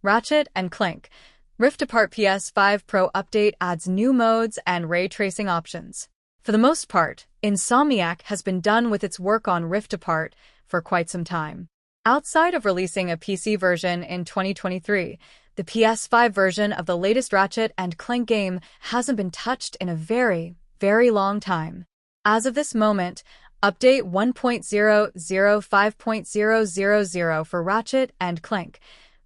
Ratchet and Clank. Rift Apart PS5 Pro update adds new modes and ray tracing options. For the most part, Insomniac has been done with its work on Rift Apart for quite some time. Outside of releasing a PC version in 2023, the PS5 version of the latest Ratchet and Clank game hasn't been touched in a very, very long time. As of this moment, Update 1.005.000 for Ratchet and Clank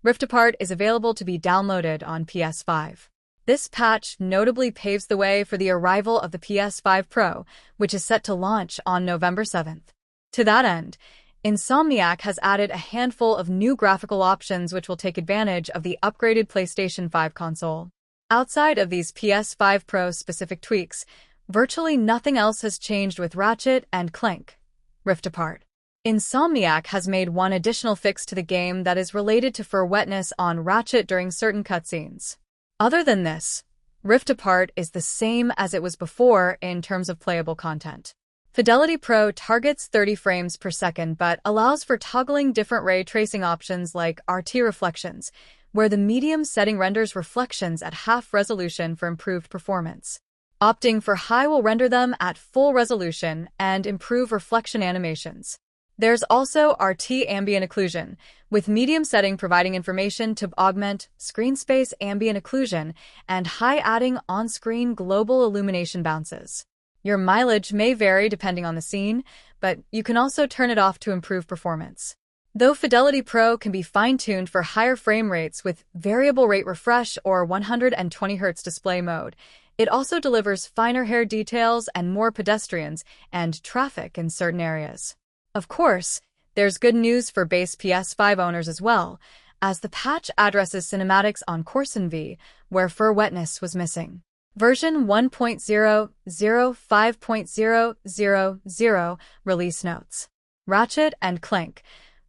Rift Apart is available to be downloaded on PS5. This patch notably paves the way for the arrival of the PS5 Pro, which is set to launch on November 7th. To that end, Insomniac has added a handful of new graphical options which will take advantage of the upgraded PlayStation 5 console. Outside of these PS5 Pro specific tweaks, virtually nothing else has changed with Ratchet and Clank Rift Apart. Insomniac has made one additional fix to the game that is related to wetness on Ratchet during certain cutscenes. Other than this, Rift Apart is the same as it was before in terms of playable content. Fidelity Pro targets 30 frames per second but allows for toggling different ray tracing options like RT reflections, where the medium setting renders reflections at half resolution for improved performance. Opting for high will render them at full resolution and improve reflection animations. There's also RT ambient occlusion, with medium setting providing information to augment screen space ambient occlusion and high adding on-screen global illumination bounces. Your mileage may vary depending on the scene, but you can also turn it off to improve performance. Though Fidelity Pro can be fine-tuned for higher frame rates with variable rate refresh or 120Hz display mode, it also delivers finer hair details and more pedestrians and traffic in certain areas. Of course, there's good news for base PS5 owners as well, as the patch addresses cinematics on Corson V, where wetness was missing. Version 1.005.000 Release Notes. Ratchet and Clank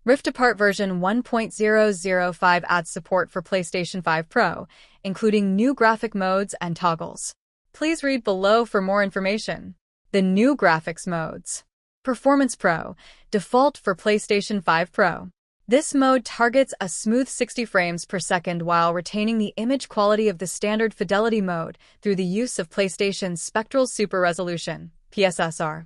Rift Apart version 1.005 adds support for PlayStation 5 Pro, including new graphic modes and toggles. Please read below for more information. The new graphics modes. Performance Pro, default for PlayStation 5 Pro. This mode targets a smooth 60 frames per second while retaining the image quality of the standard fidelity mode through the use of PlayStation's Spectral Super Resolution, PSSR.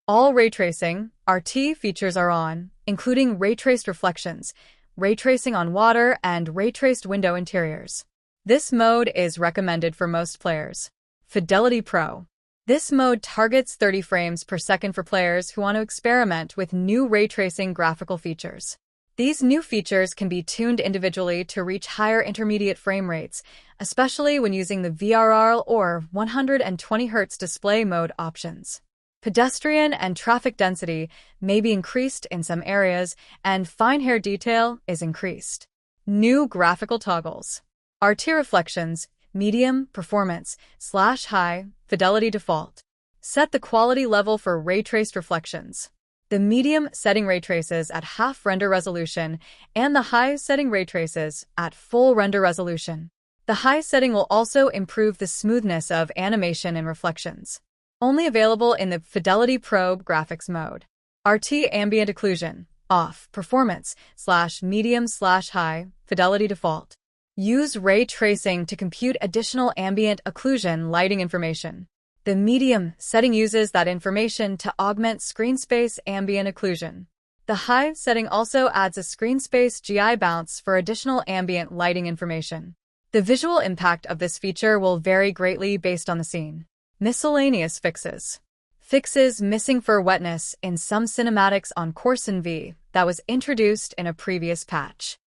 All ray tracing, RT features are on, including ray-traced reflections, ray tracing on water, and ray-traced window interiors. This mode is recommended for most players. Fidelity Pro. This mode targets 30 frames per second for players who want to experiment with new ray tracing graphical features. These new features can be tuned individually to reach higher intermediate frame rates, especially when using the VRR or 120Hz display mode options. Pedestrian and traffic density may be increased in some areas, and fine hair detail is increased. New graphical toggles. RT reflections, medium, performance, /high, fidelity default. Set the quality level for ray-traced reflections. The medium setting ray traces at half render resolution, and the high setting ray traces at full render resolution. The high setting will also improve the smoothness of animation and reflections. Only available in the Fidelity Pro graphics mode. RT ambient occlusion, off, performance, /medium/high, fidelity default. Use ray tracing to compute additional ambient occlusion lighting information. The medium setting uses that information to augment screen space ambient occlusion. The high setting also adds a screen space GI bounce for additional ambient lighting information. The visual impact of this feature will vary greatly based on the scene. Miscellaneous fixes. Fixes missing wetness in some cinematics on Corson V that was introduced in a previous patch.